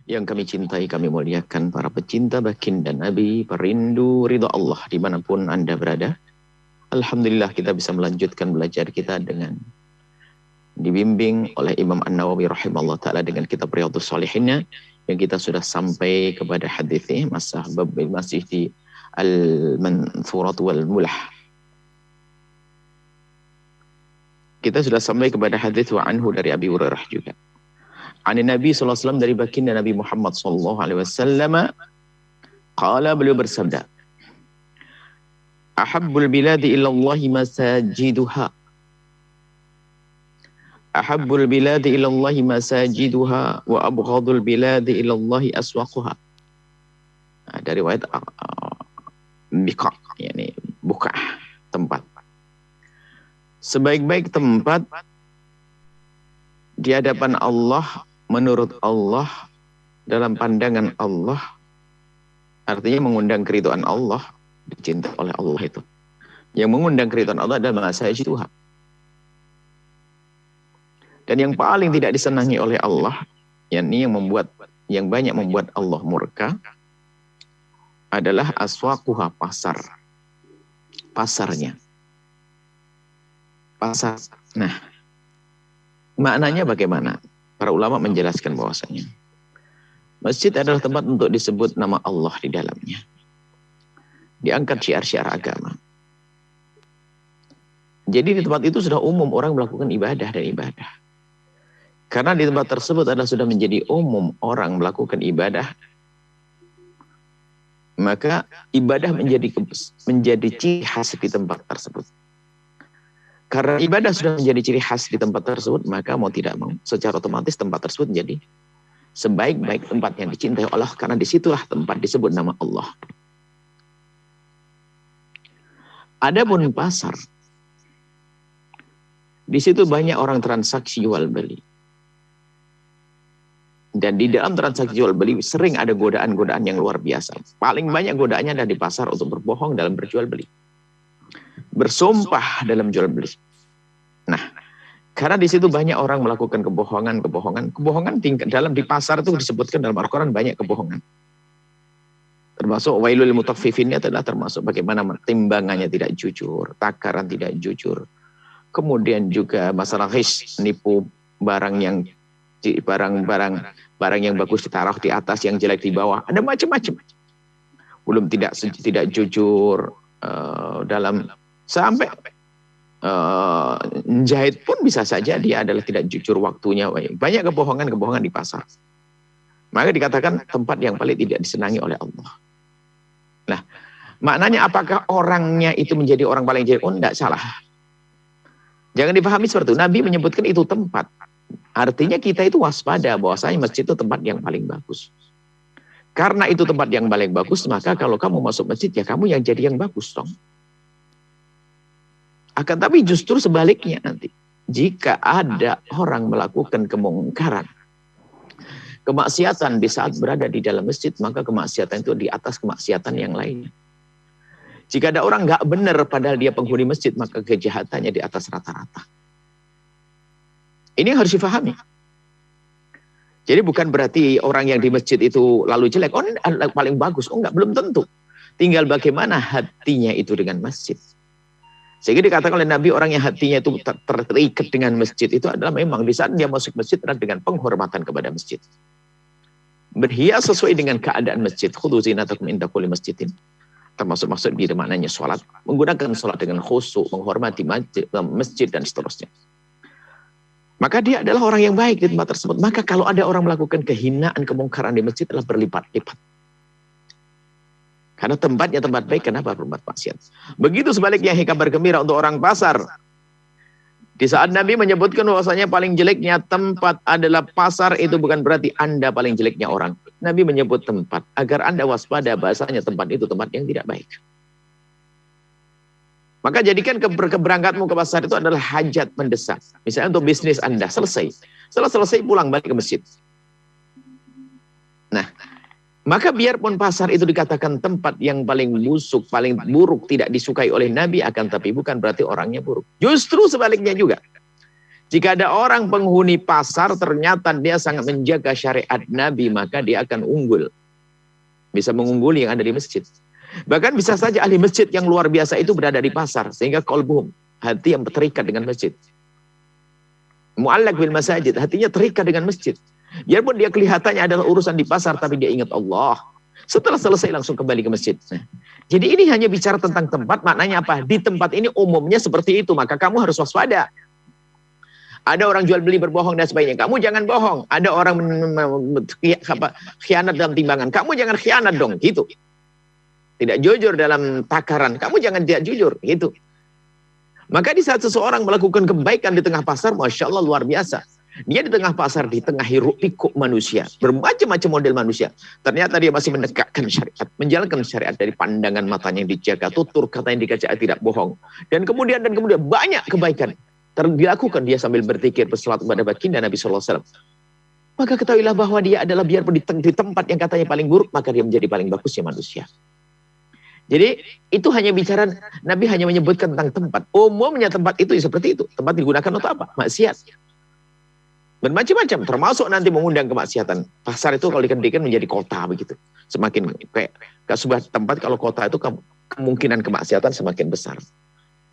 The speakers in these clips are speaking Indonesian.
Yang kami cintai, kami muliakan para pecinta baginda Nabi, perindu ridha Allah dimanapun Anda berada. Alhamdulillah kita bisa melanjutkan belajar kita dengan dibimbing oleh Imam An-Nawawi rahimahullah ta'ala dengan kitab Riyadhus Shalihinnya, yang kita sudah sampai kepada hadis ini, masih di Al-Mansurat wal Mulah. Kita sudah sampai kepada hadis wa anhu dari Abi Hurairah juga. Ani Nabi SAW, dari baginda Nabi Muhammad SAW, qala, beliau bersabda, ahabbul biladi ilallahi masajiduha, ahabbul biladi ilallahi masajiduha wa abghadul biladi ilallahi aswaquha. Dari riwayat biqa, yani buka, tempat. Sebaik-baik tempat di hadapan Allah, menurut Allah, dalam pandangan Allah, artinya mengundang keridhaan Allah, dicintai oleh Allah itu. Yang mengundang keridhaan Allah adalah masajiduha. Dan yang paling tidak disenangi oleh Allah, yakni yang banyak membuat Allah murka, adalah aswaquha, pasarnya. Pasar. Nah, maknanya bagaimana? Para ulama menjelaskan bahwasanya masjid adalah tempat untuk disebut nama Allah di dalamnya. Diangkat syiar-syiar agama. Jadi di tempat itu sudah umum orang melakukan ibadah dan ibadah. Karena di tempat tersebut adalah sudah menjadi umum orang melakukan ibadah, maka ibadah menjadi ciri khas di tempat tersebut. Karena ibadah sudah menjadi ciri khas di tempat tersebut, maka mau tidak mau, secara otomatis tempat tersebut menjadi sebaik-baik tempat yang dicintai Allah, karena disitulah tempat disebut nama Allah. Adapun pasar, di situ banyak orang transaksi jual beli. Dan di dalam transaksi jual beli sering ada godaan-godaan yang luar biasa. Paling banyak godaannya ada di pasar untuk berbohong dalam berjual beli. Bersumpah dalam jual beli. Nah, karena di situ banyak orang melakukan kebohongan dalam di pasar itu disebutkan dalam Al-Quran banyak kebohongan. Termasuk wailul mutaffifin, adalah termasuk bagaimana timbangannya tidak jujur, takaran tidak jujur. Kemudian juga masalah ghish, nipu barang yang bagus ditaruh di atas, yang jelek di bawah. Ada macam-macam. Belum tidak jujur dalam sampai jahit pun bisa saja dia adalah tidak jujur waktunya. Banyak kebohongan di pasar. Maka dikatakan tempat yang paling tidak disenangi oleh Allah. Nah, maknanya apakah orangnya itu menjadi orang paling jelek? Oh, tidak salah. Jangan dipahami seperti itu. Nabi menyebutkan itu tempat. Artinya kita itu waspada bahwasanya masjid itu tempat yang paling bagus. Karena itu tempat yang paling bagus, maka kalau kamu masuk masjid, ya kamu yang jadi yang bagus dong. Akan tapi justru sebaliknya nanti. Jika ada orang melakukan kemungkaran, kemaksiatan di saat berada di dalam masjid, maka kemaksiatan itu di atas kemaksiatan yang lainnya. Jika ada orang nggak benar padahal dia penghuni masjid, maka kejahatannya di atas rata-rata. Ini harus difahami. Jadi bukan berarti orang yang di masjid itu lalu jelek. Oh, ini paling bagus. Oh, enggak, belum tentu. Tinggal bagaimana hatinya itu dengan masjid. Sehingga dikatakan oleh Nabi, orang yang hatinya itu terikat dengan masjid itu adalah memang di saat dia masuk masjid adalah dengan penghormatan kepada masjid. Berhias sesuai dengan keadaan masjid. Khudhu zinatakum inda kulli masjidin. Termasuk maksud di maknanya sholat. Menggunakan sholat dengan khusyuk, menghormati masjid dan seterusnya. Maka dia adalah orang yang baik di tempat tersebut. Maka kalau ada orang melakukan kehinaan, kemungkaran di masjid adalah berlipat-lipat. Karena tempatnya tempat baik, kenapa berbuat maksiat? Begitu sebaliknya kabar gembira untuk orang pasar. Di saat Nabi menyebutkan bahwasanya paling jeleknya tempat adalah pasar, itu bukan berarti Anda paling jeleknya orang. Nabi menyebut tempat agar Anda waspada, bahasanya tempat itu tempat yang tidak baik. Maka jadikan keberangkatmu ke pasar itu adalah hajat mendesak. Misalnya untuk bisnis Anda, selesai. Setelah selesai pulang balik ke masjid. Nah, maka biarpun pasar itu dikatakan tempat yang paling busuk, paling buruk, tidak disukai oleh Nabi, akan tapi bukan berarti orangnya buruk. Justru sebaliknya juga. Jika ada orang penghuni pasar ternyata dia sangat menjaga syariat Nabi, maka dia akan unggul. Bisa mengungguli yang ada di masjid. Bahkan bisa saja ahli masjid yang luar biasa itu berada di pasar. Sehingga qalbuhum, hati yang terikat dengan masjid. Mu'allaq bil masajid, hatinya terikat dengan masjid. Biarpun dia kelihatannya adalah urusan di pasar, tapi dia ingat Allah. Setelah selesai langsung kembali ke masjid. Nah, jadi ini hanya bicara tentang tempat, maknanya apa? Di tempat ini umumnya seperti itu, maka kamu harus waspada. Ada orang jual beli berbohong dan sebagainya. Kamu jangan bohong. Ada orang khianat dalam timbangan. Kamu jangan khianat dong, gitu. Tidak jujur dalam takaran. Kamu jangan tidak jujur, gitu. Maka di saat seseorang melakukan kebaikan di tengah pasar, Masya Allah luar biasa. Dia di tengah pasar, di tengah hiruk pikuk manusia. Bermacam-macam model manusia. Ternyata dia masih menegakkan syariat. Menjalankan syariat dari pandangan matanya yang dijaga. Tutur kata yang dikaca tidak bohong. Dan kemudian banyak kebaikan dilakukan dia sambil berpikir berselawat kepada baginda Nabi SAW. Maka ketahuilah bahwa dia adalah biarpun di tempat yang katanya paling buruk, maka dia menjadi paling bagusnya manusia. Jadi itu hanya bicara, Nabi hanya menyebutkan tentang tempat. Umumnya tempat itu seperti itu. Tempat digunakan untuk apa? Maksiat. Bermacam-macam, termasuk nanti mengundang kemaksiatan. Pasar itu kalau dikendalikan menjadi kota begitu. Semakin kayak sebuah tempat kalau kota itu kemungkinan kemaksiatan semakin besar.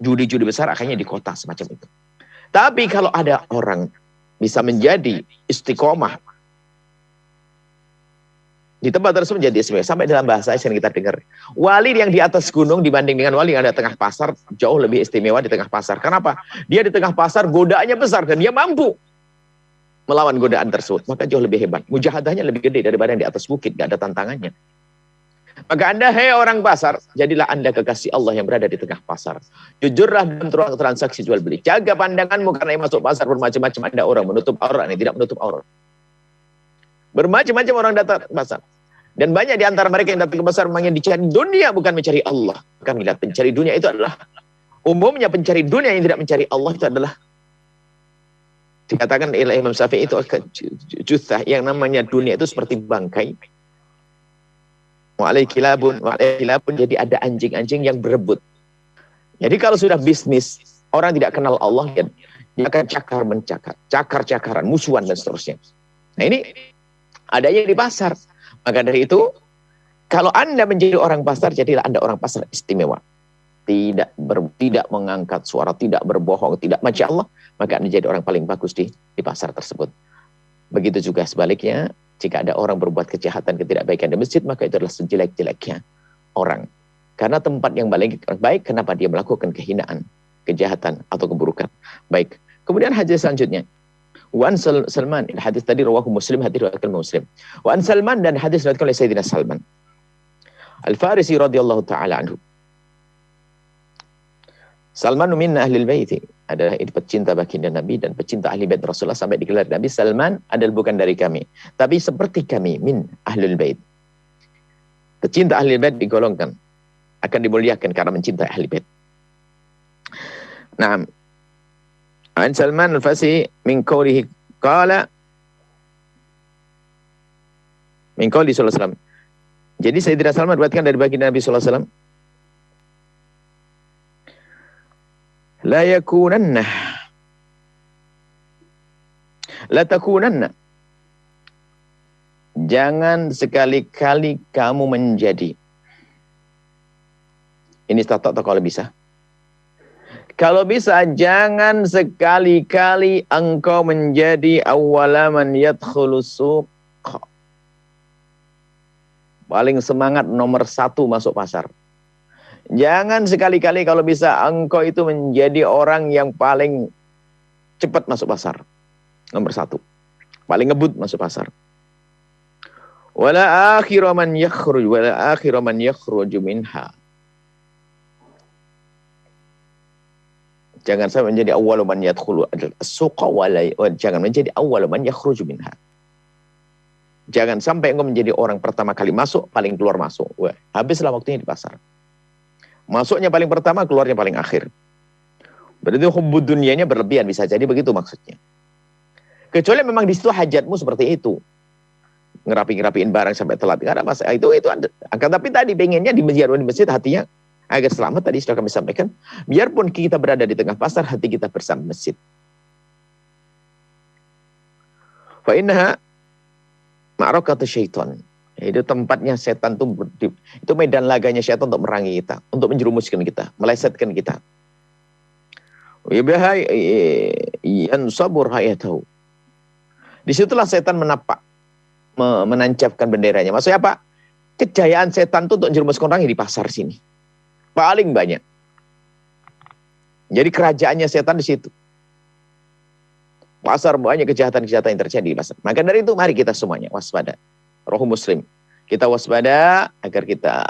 Judi-judi besar akhirnya di kota semacam itu. Tapi kalau ada orang bisa menjadi istiqomah di tempat tersebut menjadi istimewa. Sampai dalam bahasa yang kita dengar, wali yang di atas gunung dibanding dengan wali yang ada di tengah pasar jauh lebih istimewa di tengah pasar. Kenapa? Dia di tengah pasar godaannya besar dan dia mampu melawan godaan tersebut. Maka jauh lebih hebat. Mujahadahnya lebih gede daripada yang di atas bukit, gak ada tantangannya. Maka Anda, hei orang pasar, jadilah Anda kekasih Allah yang berada di tengah pasar. Jujurlah dalam transaksi jual beli. Jaga pandanganmu karena yang masuk pasar bermacam-macam. Ada orang menutup aurat, yang tidak menutup aurat. Bermacam-macam orang datang ke pasar. Dan banyak di antara mereka yang datang ke pasar memang yang dicari dunia, bukan mencari Allah. Kami lihat pencari dunia itu adalah, umumnya pencari dunia yang tidak mencari Allah itu adalah, dikatakan oleh Imam Syafi'i itu juthah, yang namanya dunia itu seperti bangkai. Wa'alaikilabun, jadi ada anjing-anjing yang berebut. Jadi kalau sudah bisnis, orang tidak kenal Allah, dia akan cakar-mencakar, cakar-cakaran, musuhan dan seterusnya. Nah ini adanya di pasar. Maka dari itu, kalau Anda menjadi orang pasar, jadilah Anda orang pasar istimewa. Tidak mengangkat suara, tidak berbohong, tidak Masya Allah, maka Anda jadi orang paling bagus di pasar tersebut. Begitu juga sebaliknya, jika ada orang berbuat kejahatan, ketidakbaikan di masjid, maka itu adalah sejelek-jeleknya orang. Karena tempat yang paling baik, kenapa dia melakukan kehinaan, kejahatan, atau keburukan. Baik. Kemudian hadis selanjutnya. Wan Salman, hadis tadi rawahu Muslim, hadis riwayatkan Muslim. Wan Salman, dan hadis riwayatkan oleh Sayyidina Salman Al-Farisi radhiyallahu taala anhu. Salman min ahlil baiti, adalah pecinta baginda Nabi dan pecinta ahli bait Rasulullah, sampai digelar Nabi Salman adalah bukan dari kami, tapi seperti kami, min ahlul bait. Pecinta ahli bait digolongkan, akan dimuliakan karena mencintai ahli bait. Nah, An Salman Al-Farisi min qawlihi qala min qawli sallallahu alaihi wasallam. Jadi Sayyidina Salman diriwayatkan dari baginda Nabi sallallahu alaihi wasallam, la yakunanna la takunanna, jangan sekali-kali kamu menjadi, ini tato kalau bisa, kalau bisa jangan sekali-kali engkau menjadi awwala man yadkhulus suq, paling semangat nomor 1 masuk pasar. Jangan sekali-kali kalau bisa engkau itu menjadi orang yang paling cepat masuk pasar. Nomor 1. Paling ngebut masuk pasar. Wala akhiru man yakhruju minha. Jangan sampai menjadi awwalu man yadkhulu as-suqa jangan menjadi awwalu man yakhruju minha. Jangan sampai engkau menjadi orang pertama kali masuk, paling keluar masuk. Wah, habislah waktunya di pasar. Masuknya paling pertama, keluarnya paling akhir. Berarti hubbud dunianya berlebihan, bisa jadi begitu maksudnya. Kecuali memang di situ hajatmu seperti itu. Ngerapiin barang sampai telat. Enggak ada masalah. Itu ada. Tapi tadi pengennya di masjid hatinya agar selamat, tadi sudah kami sampaikan. Biarpun kita berada di tengah pasar, hati kita bersama masjid. Fa innaha ma'rakatu syaitan. Itu tempatnya setan itu medan laganya setan untuk merangi kita, untuk menjerumuskan kita, melesetkan kita. Yansabur hayatahu. Disitulah setan menancapkan benderanya. Maksudnya apa? Kejayaan setan itu untuk menjerumuskan orang di pasar sini. Paling banyak. Jadi kerajaannya setan di situ. Pasar banyak kejahatan-kejahatan yang terjadi di pasar. Maka dari itu mari kita semuanya waspada. Roh Muslim. Kita waspada agar kita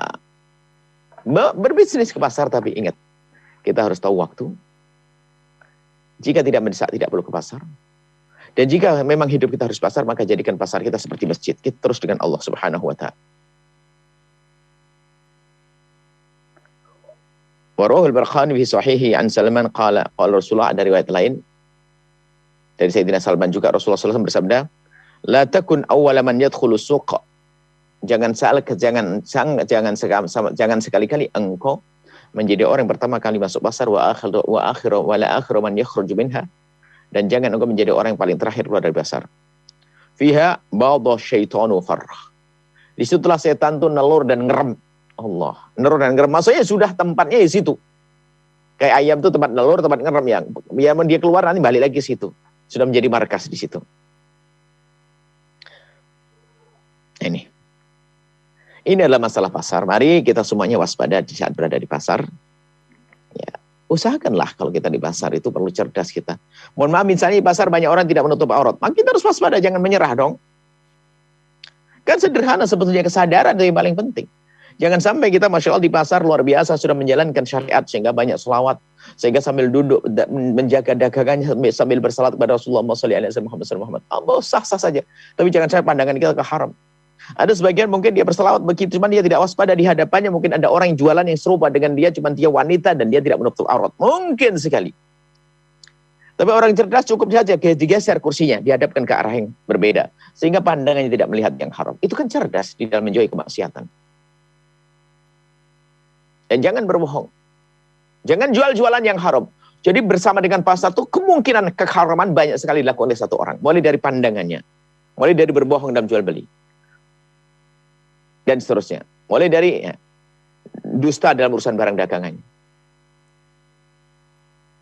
berbisnis ke pasar, tapi ingat, kita harus tahu waktu. Jika tidak mendesak, tidak perlu ke pasar. Dan jika memang hidup kita harus pasar, maka jadikan pasar kita seperti masjid. Kita terus dengan Allah Subhanahu wa ta'ala. Waruhul Barkhani fi sahihi an Salman qala Rasulullah, ada riwayat lain dari Sayyidina Salman juga, Rasulullah SAW bersabda, la takun awwala man yadkhulu suq. Jangan sekali-kali engkau menjadi orang yang pertama kali masuk pasar, wa akhiru man yakhruju minha, dan jangan engkau menjadi orang yang paling terakhir keluar dari pasar. Fiha ba'dha syaitanu farrah. Disitulah setan tuh nelur dan ngerem. Allah, nelur dan ngerem. Maksudnya sudah tempatnya di situ. Kayak ayam tuh tempat nelur, tempat ngerem yang dia keluar nanti balik lagi ke situ. Sudah menjadi markas di situ. Ini adalah masalah pasar. Mari kita semuanya waspada di saat berada di pasar. Ya, usahakanlah kalau kita di pasar itu perlu cerdas kita. Mohon maaf, misalnya di pasar banyak orang tidak menutup aurat, maka kita harus waspada, jangan menyerah dong. Kan sederhana sebetulnya, kesadaran itu yang paling penting. Jangan sampai kita Masya Allah di pasar luar biasa sudah menjalankan syariat sehingga banyak selawat, sehingga sambil duduk menjaga dagangannya sambil bersalat kepada Rasulullah SAW. Allah sah-sah saja. Tapi jangan sampai pandangan kita ke haram. Ada sebagian mungkin dia berselawat begitu, cuman dia tidak waspada, di hadapannya mungkin ada orang yang jualan yang serupa dengan dia, cuman dia wanita dan dia tidak menutup aurat. Mungkin sekali. Tapi orang cerdas cukup saja digeser kursinya, dihadapkan ke arah yang berbeda, sehingga pandangannya tidak melihat yang haram. Itu kan cerdas di dalam menjauhi kemaksiatan. Dan jangan berbohong. Jangan jual-jualan yang haram. Jadi bersama dengan pasar itu kemungkinan keharaman banyak sekali dilakukan oleh satu orang. Mulai dari pandangannya, mulai dari berbohong dalam jual beli, dan seterusnya. Mulai dari dusta dalam urusan barang dagangannya.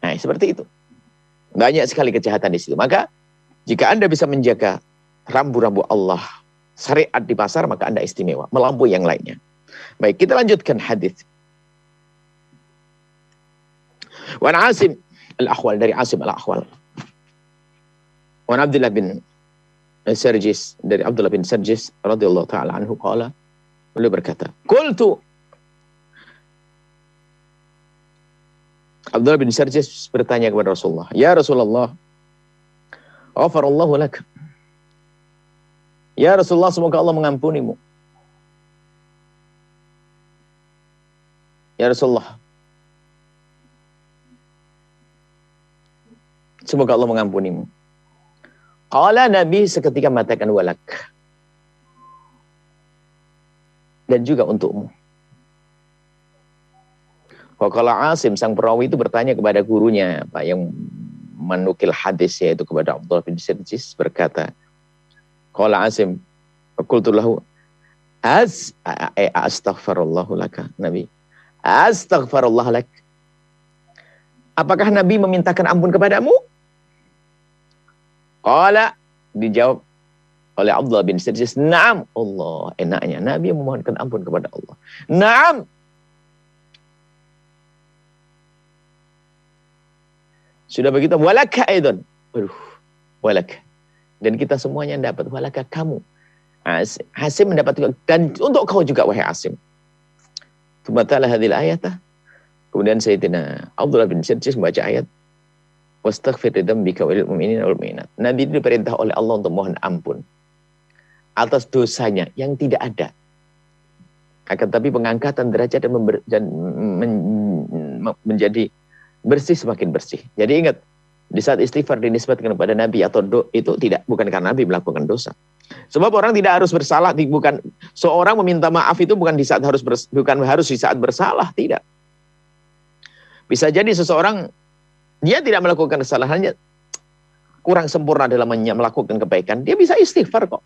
Nah, seperti itu. Banyak sekali kejahatan di situ. Maka, jika Anda bisa menjaga rambu-rambu Allah, syariat di pasar, maka Anda istimewa, melampaui yang lainnya. Baik, kita lanjutkan hadis. Wan Asim al-Ahwal, dari Asim al-Ahwal. Wan Abdullah bin Sarjis, dari Abdullah bin Sarjis radhiyallahu ta'ala anhu qala, beliau berkata, qultu, Abdullah bin Sarjis bertanya kepada Rasulullah, ya Rasulullah, ghafarallahu lak. Ya Rasulullah, semoga Allah mengampunimu. Ya Rasulullah, semoga Allah mengampunimu. Qala, Nabi seketika mengatakan walak. Dan juga untukmu. Kalau Asim, sang perawi itu bertanya kepada gurunya, Pak, yang menukil hadis, yaitu kepada Abdullah bin Sarjis, berkata, Qala Asim, qultu lahu, astaghfirullahu laka, Nabi. Astaghfirullah lak. Apakah Nabi memintakan ampun kepadamu? Qala, dijawab oleh Abdullah bin Sarjis, na'am. Allah, enaknya Nabi memohonkan ampun kepada Allah. Na'am. Sudah begitu, walaka aidan. Walaka. Dan kita semuanya dapat, walaka kamu. Asim mendapat juga, dan untuk kau juga, wahai Asim. Tumatala hadhil ayatah. Kemudian Sayyidina Abdullah bin Sarjis membaca ayat, wastaghfir lidzambika walil mu'minina wal mu'minat. Nabi diperintah oleh Allah untuk mohon ampun atas dosanya yang tidak ada. Akan tapi pengangkatan derajat dan menjadi bersih semakin bersih. Jadi ingat, di saat istighfar dinisbatkan kepada Nabi atau itu bukan karena Nabi melakukan dosa. Sebab orang tidak harus bersalah, bukan seorang meminta maaf itu bukan harus di saat bersalah, tidak. Bisa jadi seseorang dia tidak melakukan kesalahannya, kurang sempurna dalam melakukan kebaikan, dia bisa istighfar kok.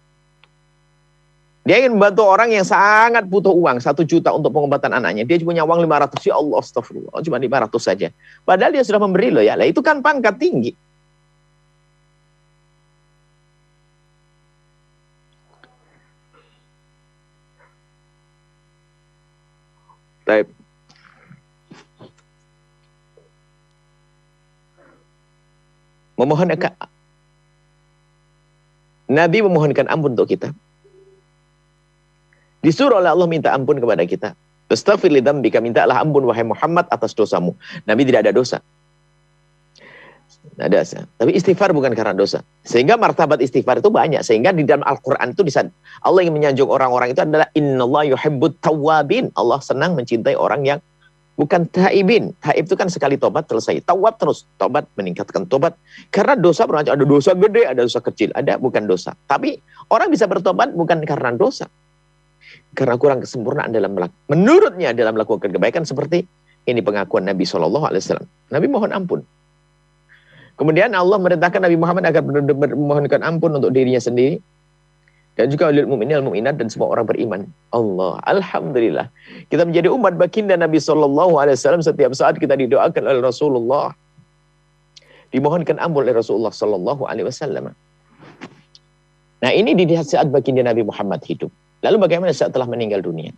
Dia ingin membantu orang yang sangat butuh uang, 1 juta untuk pengobatan anaknya. Dia punya uang 500, ya Allah, astagfirullah, cuma 500 saja. Padahal dia sudah memberi loh ya. Lah itu kan pangkat tinggi. Baik. Nabi memohonkan ampun untuk kita. Disuruh oleh Allah minta ampun kepada kita. Astaghfir li dzambika, mintalah ampun wahai Muhammad atas dosamu. Nabi tidak ada dosa. Tidak ada dosa. Tapi istighfar bukan karena dosa. Sehingga martabat istighfar itu banyak. Sehingga di dalam Al-Quran itu Allah yang menyanjung orang-orang itu adalah innallaha yuhibbut tawwabin. Allah senang mencintai orang yang bukan taibin. Taib itu kan sekali tobat selesai. Tawab terus. Tobat meningkatkan tobat. Karena dosa bermacam, ada dosa gede, ada dosa kecil. Ada bukan dosa. Tapi orang bisa bertobat bukan karena dosa. Karena kurang kesempurnaan menurutnya dalam melakukan kebaikan, seperti ini pengakuan Nabi SAW. Nabi mohon ampun. Kemudian Allah merintahkan Nabi Muhammad agar memohonkan ampun untuk dirinya sendiri. Dan juga oleh mukminin, mukminat, dan semua orang beriman. Allah, alhamdulillah. Kita menjadi umat baginda Nabi SAW. Setiap saat kita didoakan oleh Rasulullah. Dimohonkan ampun oleh Rasulullah SAW. Nah, ini di saat baginda Nabi Muhammad hidup. Lalu bagaimana saat telah meninggal dunia?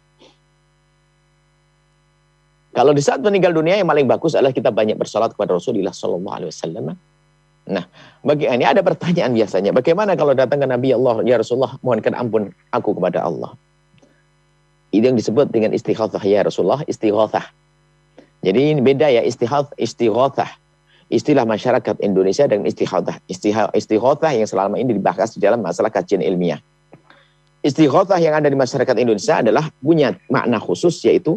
Kalau di saat meninggal dunia, yang paling bagus adalah kita banyak bersalat kepada Rasulullah SAW. Nah, ini ada pertanyaan biasanya. Bagaimana kalau datang ke Nabi Allah, ya Rasulullah, mohonkan ampun aku kepada Allah. Itu yang disebut dengan istighatsah, ya Rasulullah, istighatsah. Jadi ini beda ya, istighatsah. Istilah masyarakat Indonesia dan istighatsah. Istighatsah yang selama ini dibahas di dalam masalah kajian ilmiah. Istighatsah yang ada di masyarakat Indonesia adalah punya makna khusus, yaitu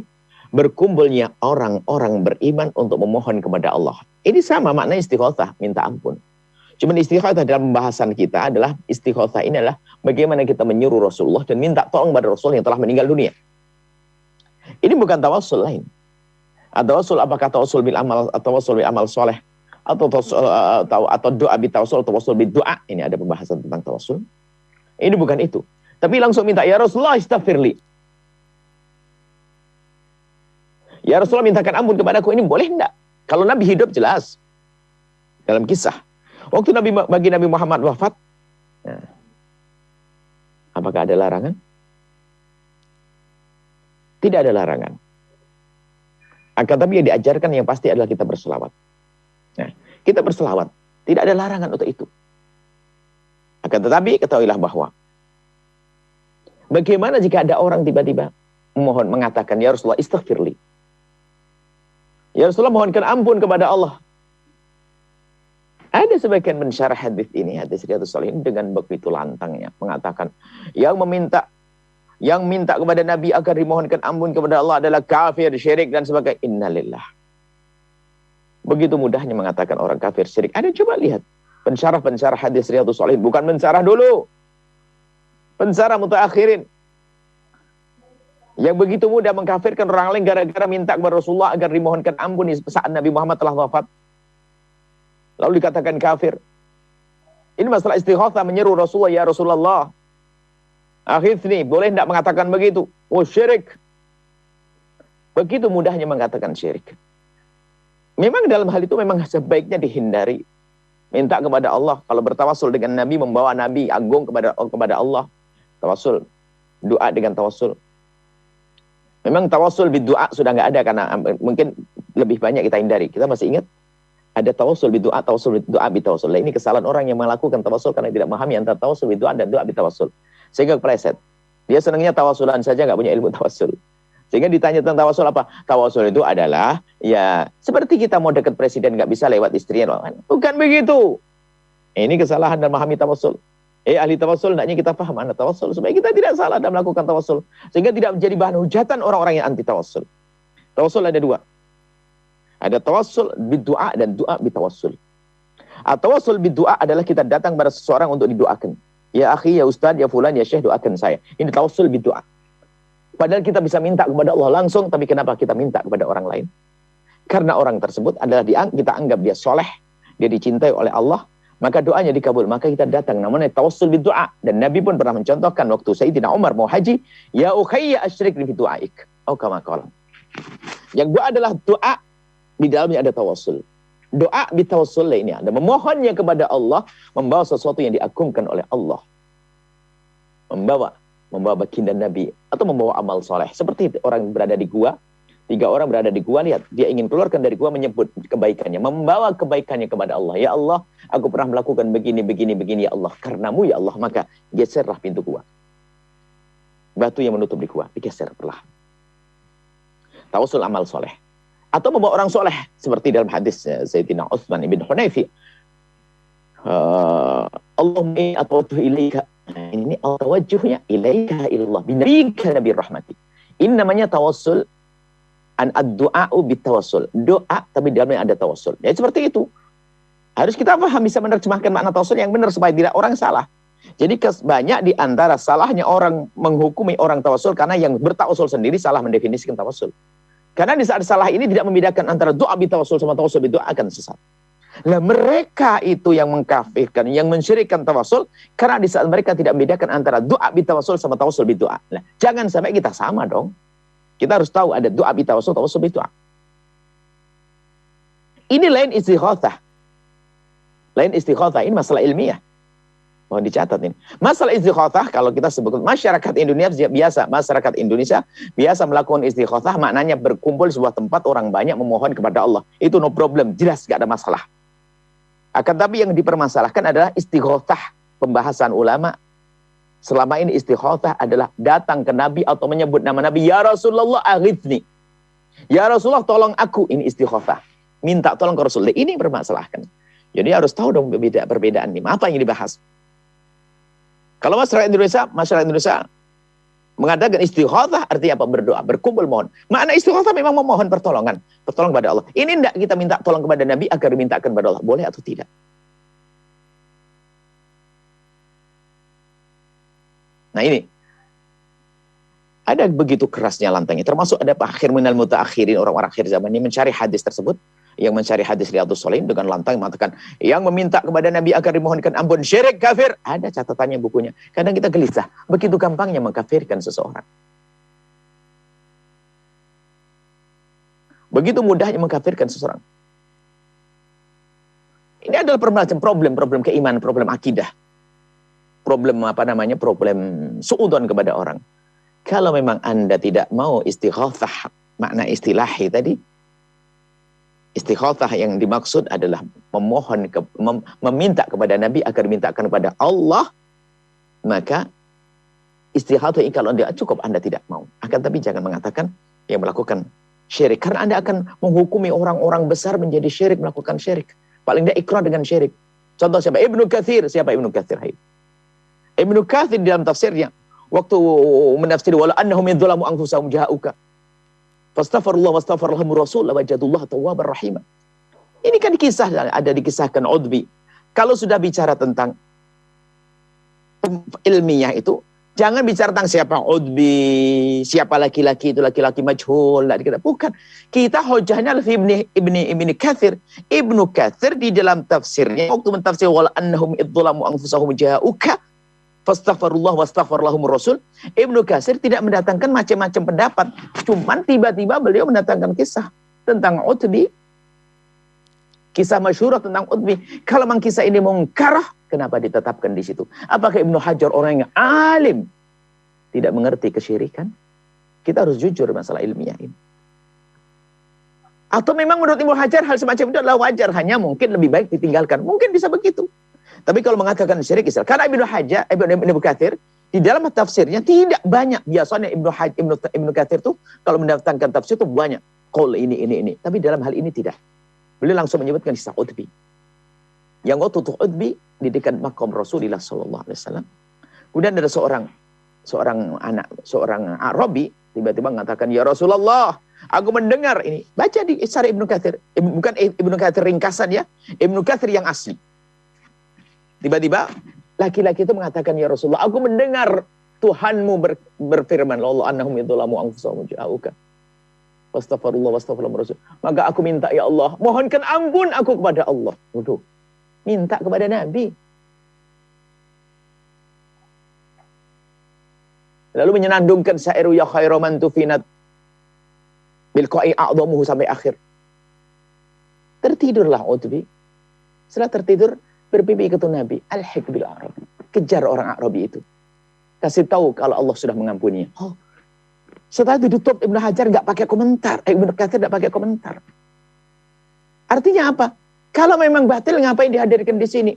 berkumpulnya orang-orang beriman untuk memohon kepada Allah. Ini sama makna istighatsah, minta ampun. Cuma istighatsah dalam pembahasan kita adalah, istighatsah ini adalah bagaimana kita menyuruh Rasulullah dan minta tolong pada Rasul yang telah meninggal dunia. Ini bukan tawassul lain. Tawassul apakah tawassul bil amal atau tawassul bil amal soleh atau doa bi tawassul atau tawassul bi doa. Ini ada pembahasan tentang tawassul. Ini bukan itu. Tapi langsung minta, ya Rasulullah istaghfirli. Ya Rasulullah mintakan ampun kepadaku, ini boleh enggak? Kalau Nabi hidup jelas. Dalam kisah. Waktu bagi Nabi Muhammad wafat. Nah, apakah ada larangan? Tidak ada larangan. Akan tapi yang diajarkan yang pasti adalah kita berselawat. Nah, kita berselawat. Tidak ada larangan untuk itu. Akan tetapi ketahuilah bahwa bagaimana jika ada orang tiba-tiba mengatakan, ya Rasulullah istaghfirli. Ya Rasulullah mohonkan ampun kepada Allah. Ada sebagian mensyarah hadis ini, hadis Riyadhus Shalihin, dengan begitu lantangnya mengatakan, yang minta kepada Nabi agar dimohonkan ampun kepada Allah adalah kafir, syirik, dan sebagainya. Innalillah. Begitu mudahnya mengatakan orang kafir, syirik. Ada, coba lihat pensyarah hadis Riyadhus Shalihin, bukan pensyarah dulu, pensyarah mutaakhirin, yang begitu mudah mengkafirkan orang lain gara-gara minta kepada Rasulullah agar dimohonkan ampun saat Nabi Muhammad telah wafat. Lalu dikatakan kafir. Ini masalah istighatsah, menyeru Rasulullah, ya Rasulullah, akhirnya boleh tidak mengatakan begitu? Oh, syirik. Begitu mudahnya mengatakan syirik. Memang dalam hal itu memang sebaiknya dihindari. Minta kepada Allah. Kalau bertawassul dengan Nabi, membawa Nabi agung kepada Allah. Tawassul. Doa dengan tawassul. Memang tawassul biddu'a sudah nggak ada, karena mungkin lebih banyak kita hindari. Kita masih ingat ada tawassul biddu'a, tawassul biddu'a bitawassul. Ini kesalahan orang yang melakukan tawassul karena tidak memahami antara tawassul biddu'a dan doa bitawassul. Sehingga kepleset. Dia senangnya tawassulan saja, nggak punya ilmu tawassul. Sehingga ditanya tentang tawassul apa? Tawassul itu adalah ya seperti kita mau dekat presiden nggak bisa lewat istrinya. Bukan begitu. Ini kesalahan dalam memahami tawassul. Ahli tawassul, hendaknya kita paham mana tawassul supaya kita tidak salah dalam melakukan tawassul, sehingga tidak menjadi bahan hujatan orang-orang yang anti tawassul. Tawassul ada dua. Ada tawassul biddu'a dan doa bitawassul. Tawassul biddu'a adalah kita datang pada seseorang untuk didoakan. Ya akhi, ya ustaz, ya fulan, ya syekh, doakan saya. Ini tawassul biddu'a. Padahal kita bisa minta kepada Allah langsung, tapi kenapa kita minta kepada orang lain? Karena orang tersebut adalah kita anggap dia soleh, dia dicintai oleh Allah, maka doanya dikabul. Maka kita datang namanya tawassul bidu'a. Dan Nabi pun pernah mencontohkan waktu Sayyidina Umar mau haji, ya ukhayya asyrik fi du'aik. Oh kama qala. Yang doa adalah doa, di dalamnya ada tawassul. Doa bitawassul ini ada memohonnya kepada Allah, membawa sesuatu yang diagungkan oleh Allah. Membawa baginda Nabi atau membawa amal soleh. Seperti orang berada di gua, 3 orang berada di gua, lihat dia ingin keluarkan dari gua, menyebut kebaikannya, membawa kebaikannya kepada Allah. Ya Allah, aku pernah melakukan begini ya Allah, karenamu ya Allah, maka geserlah pintu gua. Batu yang menutup di gua digeser perlahan. Tawassul amal soleh. Atau membawa orang soleh, seperti dalam hadis Sayyidina Utsman ibn Hunayfi. Allahumma atawajjuh ilaika. Ini tawajjuhnya ilaika ilallah. Binabika nabi rahmati. Ini namanya tawassul. Ad-du'a'u bitawassul. Doa, tapi di dalamnya ada tawassul. Ya seperti itu. Harus kita paham, bisa menerjemahkan makna tawassul yang benar, supaya tidak orang salah. Jadi banyak di antara salahnya orang menghukumi orang tawassul, karena yang bertawassul sendiri salah mendefinisikan tawassul. Karena di saat salah ini tidak membedakan antara doa bitawassul sama tawassul bidoa, akan sesat. Nah, mereka itu yang mengkafirkan, yang mensyirikkan tawassul, karena di saat mereka tidak membedakan antara doa bitawassul sama tawassul bidoa. Nah, jangan sampai kita sama dong. Kita harus tahu ada doa bitawassul, tawassul bidoa. Ini lain istighatsah. Lain istighatsah, ini masalah ilmiah. Mau dicatat ini. Masalah istighatsah, kalau kita sebut masyarakat Indonesia biasa melakukan istighatsah, maknanya berkumpul di sebuah tempat, orang banyak memohon kepada Allah. Itu no problem, jelas gak ada masalah. Akan tapi yang dipermasalahkan adalah istighatsah. Pembahasan ulama selama ini istighatsah adalah datang ke Nabi atau menyebut nama Nabi, ya Rasulullah aghithni. Ya Rasulullah tolong aku, ini istighatsah. Minta tolong ke Rasul. Ini bermasalahkan. Jadi harus tahu dong perbedaan ini. Apa yang dibahas? Kalau masyarakat Indonesia mengadakan istighatsah, artinya apa? Berdoa, berkumpul mohon. Makna istighatsah memang memohon pertolongan kepada Allah. Ini tidak kita minta tolong kepada Nabi agar dimintakan kepada Allah. Boleh atau tidak? Nah ini. Ada begitu kerasnya lantangnya. Termasuk ada akhir minal mutaakhirin, orang-orang akhir zaman ini mencari hadis tersebut. Yang mencari hadis Riyadhus Shalihin dengan lantang mengatakan, yang meminta kepada Nabi agar dimohonkan ampun syirik kafir. Ada catatannya bukunya. Kadang kita gelisah, begitu gampangnya mengkafirkan seseorang. Begitu mudahnya mengkafirkan seseorang. Ini adalah problem keimanan, problem akidah. Problem suudzon kepada orang. Kalau memang Anda tidak mau istighatsah, makna istilahi tadi, istighatsah yang dimaksud adalah meminta kepada Nabi agar dimintakan kepada Allah, maka istighatsah ini kalau Anda cukup, Anda tidak mau. Akan tapi jangan mengatakan yang melakukan syirik, karena Anda akan menghukumi orang-orang besar menjadi syirik, melakukan syirik. Paling tidak ikrar dengan syirik. Contoh siapa? Ibnu Katsir. Siapa Ibnu Katsir? Ibnu Katsir dalam tafsirnya waktu menafsir wala annahum yadzlamu anfusahum ja'uka fastaghfirullah wastaghfirlahum rasul wajadullah tawwabar rahim. Ini kan dikisahkan Udbi. Kalau sudah bicara tentang ilmiah itu, jangan bicara tentang siapa Udbi, siapa laki-laki itu, laki-laki majhul. Bukan. Kita hujahnya Ibnu Katsir. Ibnu Katsir di dalam tafsirnya waktu mentafsir wala annahum yadzlamu anfusahum ja'uka fastaghfirullah wastaghfirlahum rasul, Ibnu Katsir tidak mendatangkan macam-macam pendapat. Cuman tiba-tiba beliau mendatangkan kisah tentang Utbi. Kisah masyhur tentang Utbi. Kalau memang kisah ini mungkarah, kenapa ditetapkan di situ? Apakah Ibnu Hajar orang yang alim tidak mengerti kesyirikan? Kita harus jujur masalah ilmiah ini. Atau memang menurut Ibnu Hajar hal semacam itu adalah wajar, hanya mungkin lebih baik ditinggalkan. Mungkin bisa begitu. Tapi kalau mengatakan syirik Islam, karena Ibnu Katsir di dalam tafsirnya tidak banyak. Biasanya Ibnu Katsir itu kalau mendatangkan tafsir itu banyak. Qol ini. Tapi dalam hal ini tidak. Beliau langsung menyebutkan kisah Utbi. Yang waktu itu Utbi di dekat makam Rasulullah SAW. Kemudian ada seorang Arabi tiba-tiba mengatakan, ya Rasulullah, aku mendengar ini. Baca di Syarah Ibnu Katsir. Bukan Ibnu Katsir ringkasan ya. Ibnu Katsir yang asli. Tiba-tiba laki-laki itu mengatakan, ya Rasulullah, aku mendengar Tuhanmu berfirman, Allah annahum yadzlamu anfusahum ja'uka wastaghfirullah wastaghfirullah rasul. Maka aku minta, ya Allah, mohonkan ampun aku kepada Allah. Waduh. minta kepada Nabi. Lalu menyenandungkan syairu ya khairoman tufinat bilqa'i a'dhamuhu sampai akhir. Tertidurlah Utbi. Setelah tertidur, berpipi ke Nabi. Al-hik bil Arabi. Kejar orang Arabi itu. Kasih tahu kalau Allah sudah mengampuninya. Oh. Setelah itu ditutup, Ibnu Hajar nggak pakai komentar. Ibnu Katsir nggak pakai komentar. Artinya apa? Kalau memang batil, ngapain dihadirkan di sini?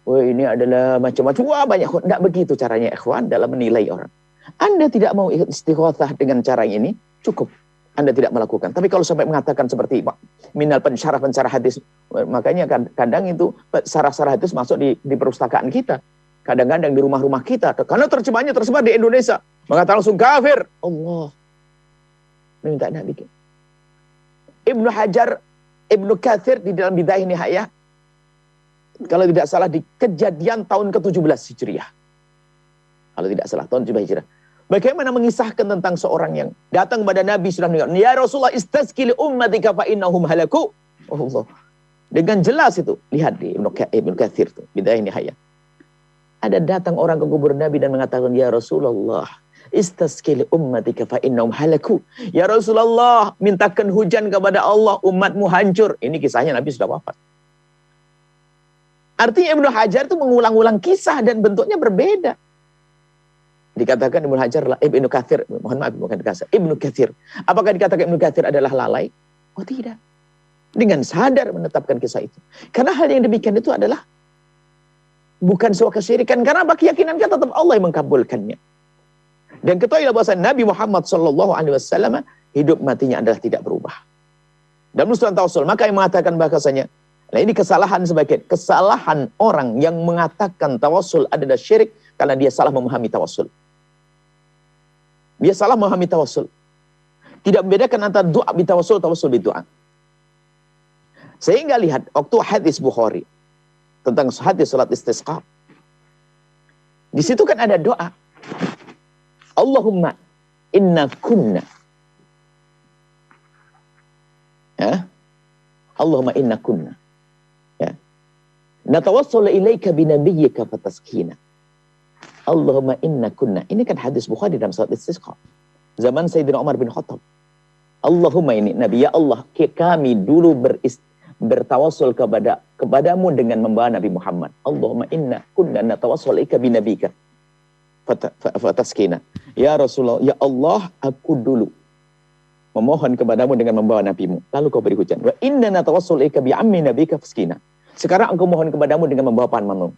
Wah, ini adalah macam-macam. Wah, banyak. Nggak begitu caranya ikhwan dalam menilai orang. Anda tidak mau istighothah dengan cara ini, cukup. Anda tidak melakukan. Tapi kalau sampai mengatakan seperti minal pensyarah hadis, makanya kadang itu syarah-syarah hadis masuk di perpustakaan kita. Kadang-kadang di rumah-rumah kita. Karena terjemahnya tersebar di Indonesia. Maka langsung kafir. Allah. Minta Nabi. Ibnu Hajar, Ibnu Katsir di dalam Bidayah Nihayah, kalau tidak salah di Kejadian tahun ke-17 Hijriah. Kalau tidak salah, tahun 17 Hijriah. Bagaimana mengisahkan tentang seorang yang datang kepada Nabi sudah meninggal. Ya Rasulullah istazki li ummatika fa innahum halaku. Allah. Dengan jelas itu. Lihat di Ibnu Katsir itu. Bidayah Nihayah. Ada datang orang ke kubur Nabi dan mengatakan, ya Rasulullah, istazki li ummatika fa innahum halaku. Ya Rasulullah, mintakan hujan kepada Allah, umatmu hancur. Ini kisahnya Nabi sudah wafat. Artinya Ibnu Hajar itu mengulang-ulang kisah dan bentuknya berbeda. Dikatakan Ibnu Hajar, Ibnu Katsir, mohon maaf bukan Katsir, Ibnu Katsir. Apakah dikatakan Ibnu Katsir adalah lalai? Oh tidak. Dengan sadar menetapkan kisah itu. Karena hal yang demikian itu adalah bukan sebuah kesyirikan. Karena keyakinan kita tetap Allah yang mengabulkannya. Dan ketahuilah bahwa Nabi Muhammad SAW hidup matinya adalah tidak berubah. Dan Muslim Tawassul, maka yang mengatakan bahasanya, nah ini kesalahan sebagian. Kesalahan orang yang mengatakan tawassul adalah syirik karena dia salah memahami tawassul. Dia salah memahami tawassul. Tidak membedakan antara doa bitawassul, tawassul bidoa. Sehingga lihat, waktu hadis Bukhari tentang hadis salat istisqa. Di situ kan ada doa. Allahumma inna kunna. Ya. Allahumma inna kunna. Ya. Natawassul ilaika binabiyyika fataskina. Allahumma inna kunna. Ini kan hadis Bukhari dalam salat istisqa. Zaman Sayyidina Umar bin Khattab. Allahumma ini Nabi, ya Allah, kami dulu bertawassul kepadamu dengan membawa Nabi Muhammad. Allahumma inna kunna natawassul ilaika binabika fataskina. Ya Rasulullah, ya Allah, aku dulu memohon kepadamu dengan membawa nabimu. Lalu kau beri hujan. Wa inna natawassul ilaika bi ammi nabika faskina. Sekarang aku mohon kepadamu dengan membawa pamanmu.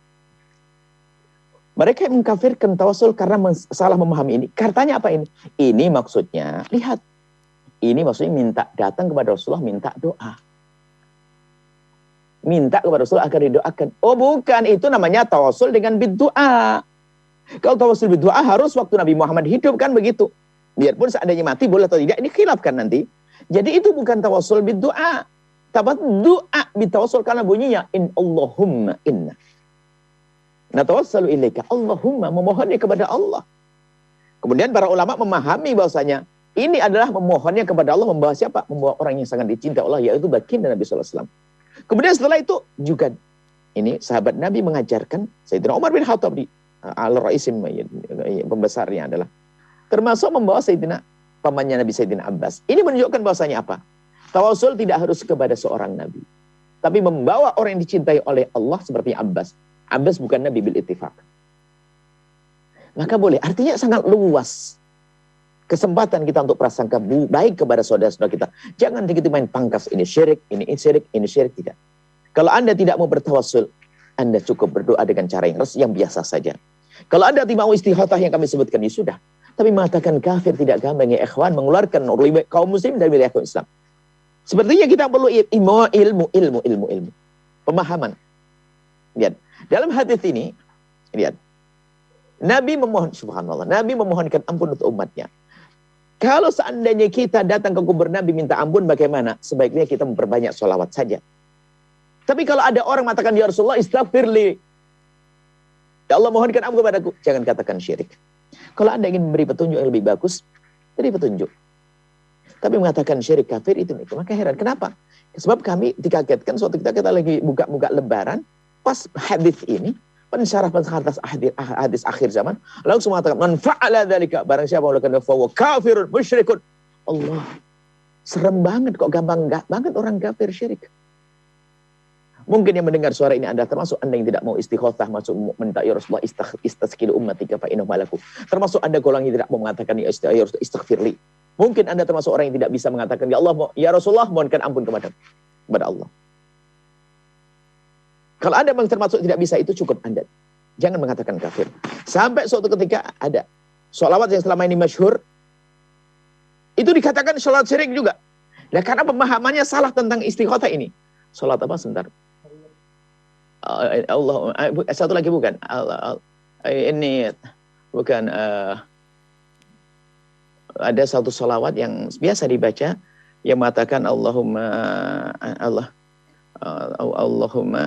Mereka mengkafirkan tawassul karena salah memahami ini. Katanya apa ini? Ini maksudnya, lihat. Ini maksudnya minta datang kepada Rasulullah, minta doa. Minta kepada Rasulullah agar didoakan. Oh bukan, itu namanya tawassul dengan biddu'a. Kalau tawassul biddu'a harus waktu Nabi Muhammad hidup kan begitu. Biarpun seandainya mati boleh atau tidak, ini khilaf kan nanti. Jadi itu bukan tawassul biddu'a. Tapi doa bitawassul karena bunyinya in Allahumma inna. Natawassalu ilaika, Allahumma, memohonnya kepada Allah. Kemudian para ulama memahami bahwasanya ini adalah memohonnya kepada Allah, membawa siapa? Membawa orang yang sangat dicintai Allah, yaitu baginda Nabi SAW. Kemudian setelah itu juga ini sahabat Nabi mengajarkan Sayyidina Umar bin Khattab di al-Ra'isim, pembesarnya adalah termasuk membawa Sayyidina pamannya Nabi Sayyidina Abbas. Ini menunjukkan bahwasanya apa? Tawassul tidak harus kepada seorang Nabi, tapi membawa orang yang dicintai oleh Allah seperti Abbas. Abbas bukan Nabi bil ittifaq. Maka boleh. Artinya sangat luas kesempatan kita untuk prasangka baik kepada saudara-saudara kita. Jangan begitu main pangkas. Ini syirik, ini syirik, ini syirik. Tidak. Kalau Anda tidak mau bertawassul, Anda cukup berdoa dengan cara yang biasa saja. Kalau Anda tidak mau istighatsah yang kami sebutkan, ini sudah. Tapi mengatakan kafir tidak gampang ya ikhwan, mengeluarkan kaum muslim dari wilayah Islam. Sepertinya kita perlu ilmu. Pemahaman. Lihat. Dalam hadis ini, lihat. Nabi memohon, subhanallah, Nabi memohonkan ampun untuk umatnya. Kalau seandainya kita datang ke kubur Nabi minta ampun, bagaimana? Sebaiknya kita memperbanyak sholawat saja. Tapi kalau ada orang mengatakan, ya Rasulullah, istaghfirli. Ya Allah, mohonkan ampun kepadaku. Jangan katakan syirik. Kalau Anda ingin memberi petunjuk yang lebih bagus, beri petunjuk. Tapi mengatakan syirik kafir itu, maka heran. Kenapa? Sebab kami dikagetkan suatu kita lagi buka-buka Lebaran, pas hadis ini, pensyarah hadis akhir zaman, langsung mengatakan, man fa'ala dzalika, barang siapa melakukan fa huwa kafirun musyrikun. Allah, serem banget kok, gampang banget orang kafir syirik. Mungkin yang mendengar suara ini adalah termasuk Anda yang tidak mau istikhothah, masuk minta ya Rasulullah istasqilu ummatika fa innahu malaku. Termasuk Anda golongan yang tidak mau mengatakan ya Rasulullah istaghfirli. Mungkin Anda termasuk orang yang tidak bisa mengatakan ya Allah, ya Rasulullah mohonkan ampun kepada Allah. Kalau Anda memang termasuk tidak bisa, itu cukup Anda. Jangan mengatakan kafir. Sampai suatu ketika ada sholawat yang selama ini masyhur, itu dikatakan sholat syirik juga. Nah, karena pemahamannya salah tentang istikhothah ini. Sholat apa sebentar? Allah, satu lagi bukan. Ini bukan. Ada satu sholawat yang biasa dibaca yang mengatakan Allahumma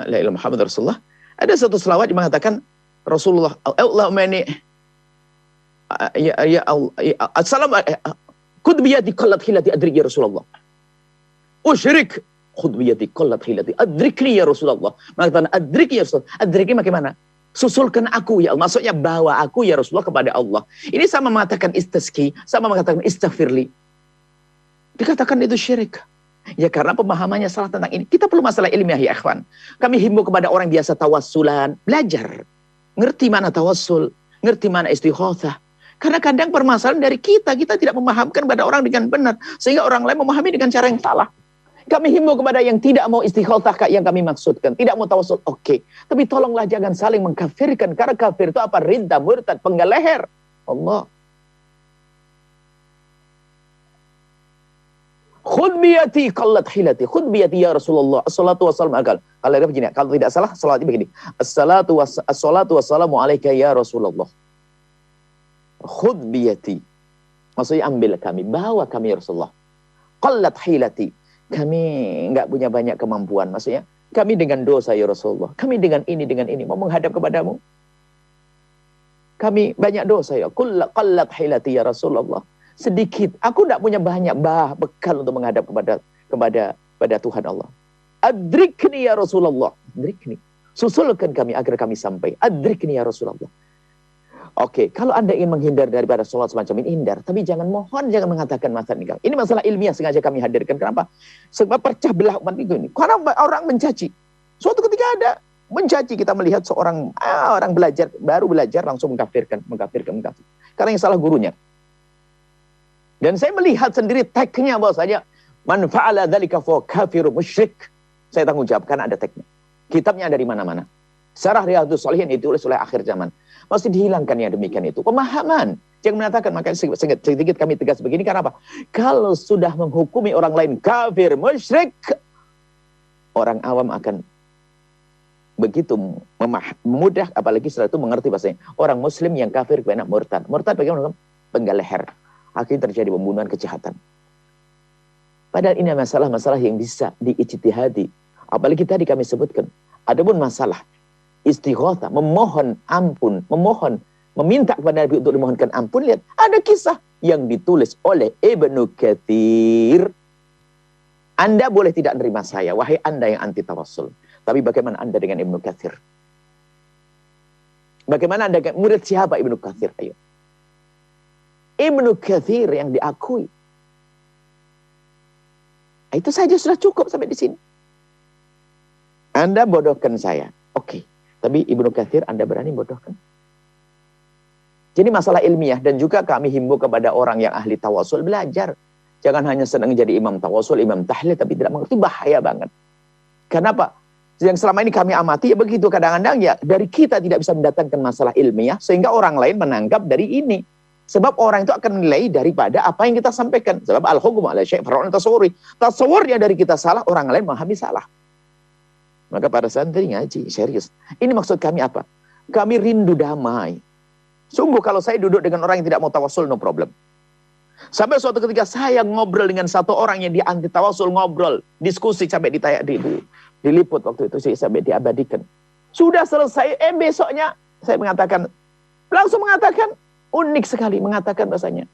la ilaha Muhammad Rasulullah. Ada satu sholawat yang mengatakan Rasulullah Allahumma ini ya Allah assalam khudh bi yadi qallat khilati adrik ya Rasulullah. Usyrik khudh bi yadi qallat khilati adrikni ya Rasulullah. Mengatakan adrikni ya Rasulullah. Adrikni bagaimana? Susulkan aku ya Allah. Maksudnya bawa aku ya Rasulullah kepada Allah. Ini sama mengatakan istasqi, sama mengatakan istaghfirli. Dikatakan itu syirik. Ya karena pemahamannya salah tentang ini. Kita perlu masalah ilmiah ya ikhwan. Kami himbau kepada orang biasa tawassulan, belajar. Ngerti mana tawassul, ngerti mana istikhothah. Karena kadang permasalahan dari kita tidak memahamkan kepada orang dengan benar. Sehingga orang lain memahami dengan cara yang salah. Kami himbau kepada yang tidak mau istikhothah yang kami maksudkan. Tidak mau tawassul, oke. Tapi tolonglah jangan saling mengkafirkan. Karena kafir itu apa? Ridha, murtad, penggal leher. Allah. Khudh biyati qallat hilati. Khudh biyati ya Rasulullah. Assalatu wassalam akal. Kalau ada begini, kalau tidak salah, salat begini. Assalatu wassalamu alaika ya Rasulullah. Khudh biyati. Maksudnya ambil kami, bawa kami ya Rasulullah. Qallat hilati. Kami enggak punya banyak kemampuan. Maksudnya, kami dengan dosa ya Rasulullah. Kami dengan ini mau menghadap kepadamu. Kami banyak dosa ya. Qallat hilati ya Rasulullah. Sedikit. Aku tidak punya banyak bekal untuk menghadap kepada Tuhan Allah. Adrikni ya Rasulullah. Adrikni. Susulkan kami agar kami sampai. Adrikni ya Rasulullah. Oke, kalau Anda ingin menghindar daripada sholat semacam ini, hindar. Tapi jangan mengatakan masalah ini. Ini masalah ilmiah sengaja kami hadirkan. Kenapa? Sebab percah belah umat itu ini. Karena orang mencaci. Suatu ketika ada mencaci, kita melihat seorang orang baru belajar langsung mengkafirkan. Karena yang salah gurunya. Dan saya melihat sendiri tagnya bahwasanya man fa'ala dzalika fa kafirun musyrik. Saya tanggung jawab karena ada tagnya. Kitabnya ada di mana-mana. Syarah Riyadhus Shalihin ditulis oleh akhir zaman. Masih dihilangkan yang demikian itu. Pemahaman. Jangan mengatakan, makanya sedikit kami tegas begini. Karena apa? Kalau sudah menghukumi orang lain kafir, musyrik, orang awam akan begitu mudah, apalagi setelah itu mengerti bahasanya. Orang muslim yang kafir kepada murtad. Murtad bagaimana? Penggal leher. Akhirnya terjadi pembunuhan, kejahatan. Padahal ini masalah-masalah yang bisa diijtihadi. Apalagi tadi kami sebutkan. Adapun masalah istighothah, memohon ampun, meminta kepada Nabi untuk dimohonkan ampun. Lihat, ada kisah yang ditulis oleh Ibnu Katsir. Anda boleh tidak menerima saya, wahai Anda yang anti tawassul. Tapi bagaimana Anda dengan Ibnu Katsir? Bagaimana Anda dengan murid siapa Ibnu Katsir? Ayo. Ibnu Katsir yang diakui. Itu saja sudah cukup sampai di sini. Anda bodohkan saya. Oke. Tapi Ibnu Katsir Anda berani bodohkan? Jadi masalah ilmiah, dan juga kami himbau kepada orang yang ahli tawasul belajar. Jangan hanya senang jadi imam tawasul, imam tahlil, tapi tidak mengerti, bahaya banget. Kenapa? Yang selama ini kami amati ya begitu. Kadang-kadang ya dari kita tidak bisa mendatangkan masalah ilmiah, sehingga orang lain menanggap dari ini. Sebab orang itu akan menilai daripada apa yang kita sampaikan. Sebab al-hukum ala syai' far'un tasawwuri. Tasawwurnya dari kita salah, orang lain memahami salah. Maka para santri ngaji, serius. Ini maksud kami apa? Kami rindu damai. Sungguh kalau saya duduk dengan orang yang tidak mau tawasul, no problem. Sampai suatu ketika saya ngobrol dengan satu orang yang dia anti tawasul, ngobrol, diskusi sampai diliput waktu itu, sampai diabadikan. Sudah selesai, besoknya saya langsung mengatakan, unik sekali mengatakan bahasanya.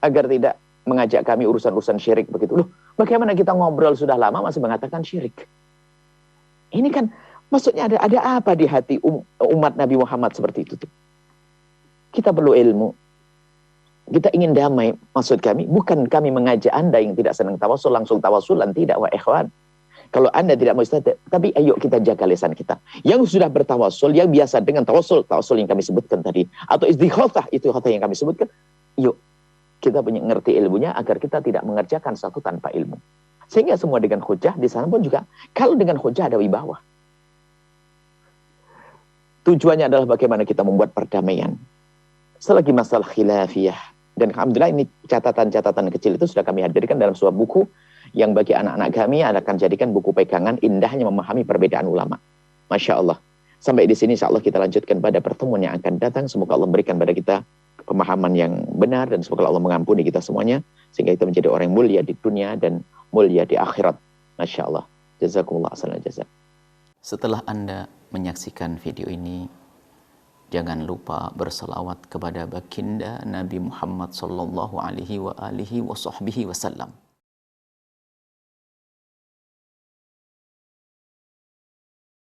Agar tidak mengajak kami urusan-urusan syirik begitu. Loh, Bagaimana kita ngobrol sudah lama masih mengatakan syirik? Ini kan maksudnya ada apa di hati umat Nabi Muhammad seperti itu tuh? Kita perlu ilmu. Kita ingin damai. Maksud kami, bukan kami mengajak Anda yang tidak senang tawasul, langsung tawasulan. Tidak, wa ikhwan. Kalau Anda tidak mau istiadat, tapi ayo kita jaga lisan kita. Yang sudah bertawasul, yang biasa dengan tawasul yang kami sebutkan tadi. Atau istikhothah, itu yang kami sebutkan. Yuk, kita punya ngerti ilmunya agar kita tidak mengerjakan satu tanpa ilmu. Sehingga semua dengan hujah, di sana pun juga, kalau dengan hujah ada wibawa. Tujuannya adalah bagaimana kita membuat perdamaian. Selagi masalah khilafiyah, dan alhamdulillah ini catatan-catatan kecil itu sudah kami hadirkan dalam sebuah buku, yang bagi anak-anak kami akan jadikan buku pegangan indahnya memahami perbedaan ulama. Masya Allah. Sampai di sini insya Allah kita lanjutkan pada pertemuan yang akan datang. Semoga Allah berikan pada kita pemahaman yang benar, dan semoga Allah mengampuni kita semuanya, sehingga kita menjadi orang yang mulia di dunia dan mulia di akhirat. Masya Allah. Jazakumullah asal jazak. Setelah Anda menyaksikan video ini, jangan lupa berselawat kepada baginda Nabi Muhammad sallallahu alaihi wa alihi wa sahbihi wasallam.